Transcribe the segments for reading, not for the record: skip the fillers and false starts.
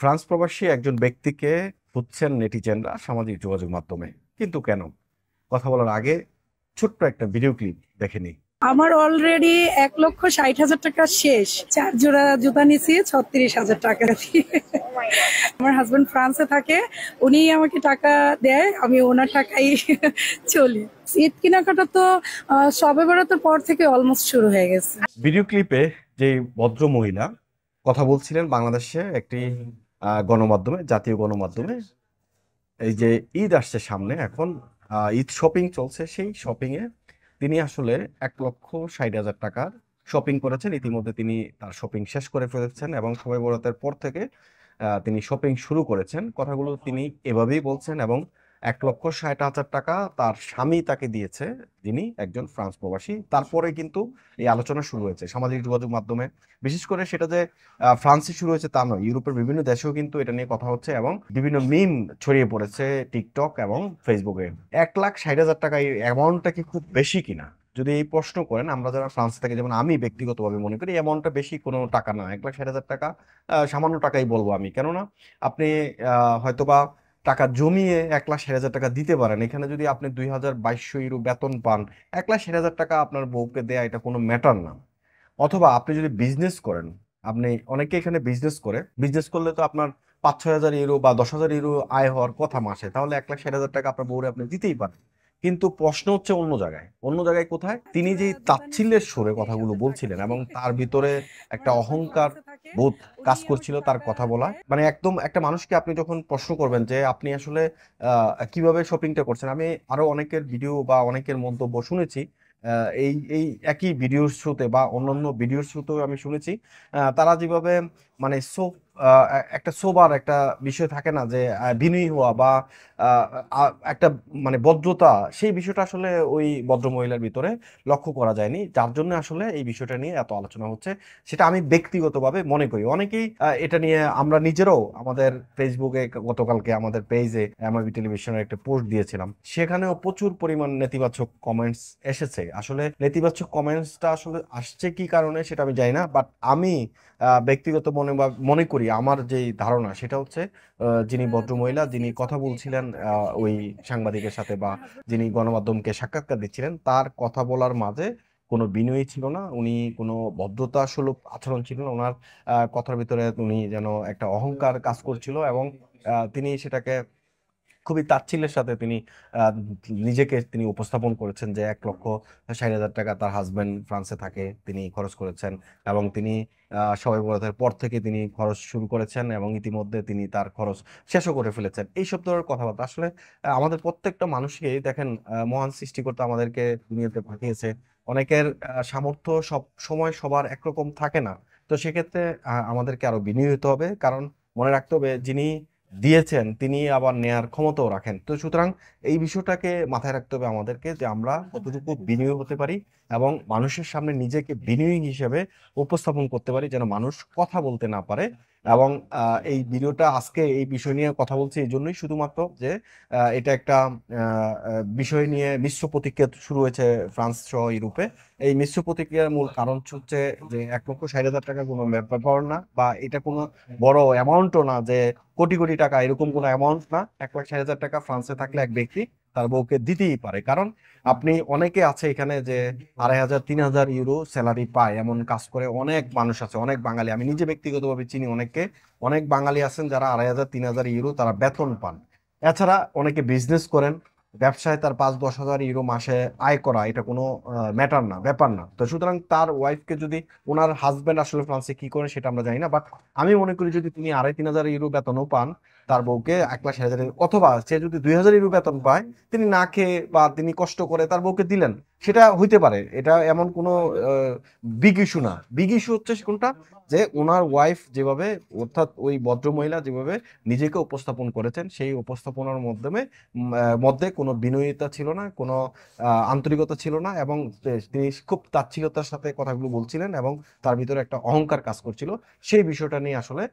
France প্রবাসী একজন ব্যক্তিকে খুঁজছেন নেটিজেনরা সামাজিক যোগাযোগ মাধ্যমে, কিন্তু কেন? কথা বলার আগে ছোট্ট একটা ভিডিও ক্লিপ দেখে নিই। আমার অলরেডি 1,60,000 টাকা শেষ। 4 জোড়া জুতা নিছি 36,000 টাকা দিয়ে। আমার হাজবেন্ড ফ্রান্সে থাকে, উনি আমাকে টাকা দেয়, আমি ওনার টাকাই চলি। ঈদ কেনাকাটা তো শবে বরাতের পর থেকে অলমোস্ট শুরু হয়ে গেছে। ভিডিও ক্লিপে যে ভদ্র মহিলা কথা বলছিলেন বাংলাদেশে একটি গণমাধ্যমে, জাতীয় গণমাধ্যমে, এই যে ঈদ আসছে সামনে, এখন ঈদ শপিং চলছে, সেই শপিং এ তিনি আসলে 1,60,000 টাকার শপিং করেছেন। ইতিমধ্যে তিনি তার শপিং শেষ করে ফেলেছেন এবং শবে বরাতের পর থেকে তিনি শপিং শুরু করেছেন। কথাগুলো তিনি এভাবেই বলছেন এবং 1,60,000 টাকা তার স্বামী তাকে দিয়েছে, যিনি একজন ফ্রান্স প্রবাসী। তারপরে কিন্তু এই আলোচনা শুরু হয়েছে সামাজিক যোগাযোগ মাধ্যমে। বিশেষ করে সেটা যে ফ্রান্সে শুরু হয়েছে তা নয়, ইউরোপের বিভিন্ন দেশেও কিন্তু এটা নিয়ে কথা হচ্ছে এবং বিভিন্ন মিম ছড়িয়ে পড়েছে টিকটক এবং ফেসবুকে। 1,60,000 টাকা এই অ্যামাউন্টটা কি খুব বেশি কিনা যদি এই প্রশ্ন করেন, আমরা যারা ফ্রান্স থেকে, যেমন আমি ব্যক্তিগতভাবে মনে করি অ্যামাউন্টটা বেশি কোনো টাকা না। 1,60,000 টাকা সামান্য টাকাই বলবো আমি। কেননা আপনি হয়তোবা টাকা জমিয়ে 1,60,000 টাকা দিতে পারেন। এখানে যদি আপনি 2,200 ইউরো বেতন পান, 1,60,000 টাকা আপনার বউকে দেয়া এটা কোনো ম্যাটার না। অথবা আপনি যদি বিজনেস করেন, আপনি অনেকে এখানে বিজনেস করলে তো আপনার 5-6 হাজার ইউরো বা 10,000 ইউরো আয় হওয়ার কথা মাসে, তাহলে 1,60,000 টাকা আপনার বউরে আপনি দিতেই পারেন। কিন্তু প্রশ্ন হচ্ছে অন্য জায়গায় কোথায়? তিনি যে তাচ্ছিল্যের সুরে কথাগুলো বলছিলেন এবং তার ভিতরে একটা অহংকার বোধ কাজ করছিল তার কথা বলা। মানে একদম একটা মানুষকে আপনি যখন প্রশ্ন করবেন যে আপনি আসলে কিভাবে শপিংটা করছেন, আমি আরো অনেকের ভিডিও বা অনেকের মন্তব্য শুনেছি এই এই একই ভিডিওর থ্রুতে বা অন্যান্য ভিডিওর থ্রুতেও আমি শুনেছি তারা যেভাবে মানে একটা সোবার একটা বিষয় থাকে না যে বিনয়ী হওয়া বা একটা মানে ভদ্রতা, সেই বিষয়টা আসলে ওই ভদ্র মহিলার ভিতরে লক্ষ্য করা যায়নি, যার জন্য আসলে এই বিষয়টা নিয়ে এত আলোচনা হচ্ছে। সেটা আমি ব্যক্তিগতভাবে মনে করি। অনেকেই এটা নিয়ে, আমরা নিজেরাও আমাদের ফেসবুকে গতকালকে আমাদের পেজে এমআইবি টেলিভিশনের একটা পোস্ট দিয়েছিলাম, সেখানেও প্রচুর পরিমাণ নেতিবাচক কমেন্টস এসেছে। আসলে নেতিবাচক কমেন্টসটা আসলে আসছে কি কারণে সেটা আমি জানি না, বাট আমি ব্যক্তিগত মনে করি, আমার যে ধারণা সেটা হচ্ছে যিনি ভদ্রমহিলা, যিনি কথা বলছিলেন ওই সাংবাদিকের সাথে বা যিনি গণমাধ্যমকে সাক্ষাৎকার দিচ্ছিলেন, তার কথা বলার মাঝে কোনো বিনয়ী ছিল না, উনি কোনো ভদ্রতা সুলভ আচরণ ছিল না। ওনার কথার ভিতরে উনি যেন একটা অহংকার কাজ করছিল এবং তিনি সেটাকে খুবই তাচ্ছিল্যের সাথে তিনি নিজেকে তিনি উপস্থাপন করেছেন যে 1,60,000 টাকা তার হাজবেন্ড ফ্রান্সে থাকে, তিনি খরচ করেছেন এবং তিনি শবে বরাতের পর থেকে তিনি খরচ শুরু করেছেন এবং ইতিমধ্যে তিনি তার খরচ শেষও করে ফেলেছেন। এইসব ধরনের কথাবার্তা আসলে আমাদের প্রত্যেকটা মানুষকেই দেখেন, মহান সৃষ্টিকর্তা আমাদেরকে দুনিয়াতে পাঠিয়েছে। অনেকের সামর্থ্য সব সময় সবার একরকম থাকে না। তো সেক্ষেত্রে আমাদেরকে আরো বিনয়ী হতে হবে, কারণ মনে রাখতে হবে যিনি দিয়েছেন তিনি আবার নেয়ার ক্ষমতাও রাখেন। তো সুতরাং এই বিষয়টাকে মাথায় রাখতে হবে আমাদেরকে, যে আমরা কতটুকু বিনয়ী হতে পারি এবং মানুষের সামনে নিজেকে বিনয়ী হিসেবে উপস্থাপন করতে পারি, যেন মানুষ কথা বলতে না পারে। এবং এই ভিডিওটা আজকে এই বিষয় নিয়ে কথা বলছি এই জন্যই, শুধুমাত্র যে এটা একটা বিষয় নিয়ে মিশ্র প্রতিক্রিয়া শুরু হয়েছে ফ্রান্স সহ ইউরোপে। এই মিশ্র প্রতিক্রিয়ার মূল কারণ হচ্ছে যে 1,60,000 টাকা কোনো ব্যাপার না, বা এটা কোনো বড় অ্যামাউন্টও না যে কোটি কোটি টাকা, এরকম কোনো অ্যামাউন্ট না। 1,60,000 টাকা ফ্রান্সে থাকলে এক ব্যক্তি তার বউকে দিতেই পারে। কারণ আপনি অনেকে আছে এখানে যে 2,500-3,000 ইউরো স্যালারি পায়, এমন কাজ করে অনেক মানুষ আছে, অনেক বাঙালি। আমি নিজে ব্যক্তিগতভাবে চিনি অনেককে, অনেক বাঙালি আছেন যারা 2,500-3,000 ইউরো তারা বেতন পান। এছাড়া অনেকে বিজনেস করেন, ব্যবসায় তার 5-10,000 ইউরো মাসে আয় করা এটা কোনো ব্যাপার না। তো সুতরাং তার ওয়াইফকে যদি, ওনার হাজবেন্ড আসলে ফ্রান্সে কি করে সেটা আমরা জানি না, বাট আমি মনে করি যদি তিনি 2,500-3,000 ইউরো বেতনও পান, তার বউকে 1,60,000, অথবা সে যদি 2,000 ইউরো বেতন পায়, তিনি না খেয়ে বা তিনি কষ্ট করে তার বউকে দিলেন, সেটা হইতে পারে। এটা এমন কোনো বিগ ইস্যু না। বিগ ইস্যু হচ্ছে কোনটা, যে ওনার ওয়াইফ যেভাবে, অর্থাৎ ওই ভদ্রমহিলা যেভাবে নিজেকে উপস্থাপন করেছেন, সেই উপস্থাপনার মধ্যে কোনো বিনয়িতা ছিল না, কোনো আন্তরিকতা ছিল না, এবং তিনি খুব তাচ্ছিলতার সাথে কথাগুলো বলছিলেন এবং তার ভিতরে একটা অহংকার কাজ করছিল। সেই বিষয়টা নিয়ে আসলে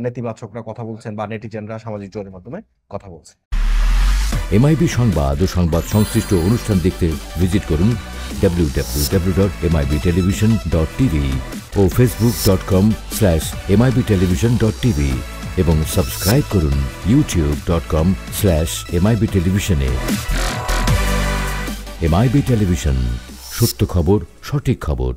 নেতিবাচকরা কথা বলছেন বা নেটিজেনরা সামাজিক যোগাযোগের মাধ্যমে কথা বলছেন। এমআইবি সংবাদ ও সংবাদ সংশ্লিষ্ট অনুষ্ঠান দেখতে ভিজিট করুন www.mibtelevision.tv ও facebook.com/mibtelevision.tv। এবং সাবস্ক্রাইব করুন youtube.com/MIB টেলিভিশনে। MIB টেলিভিশন, সত্য খবর, সঠিক খবর।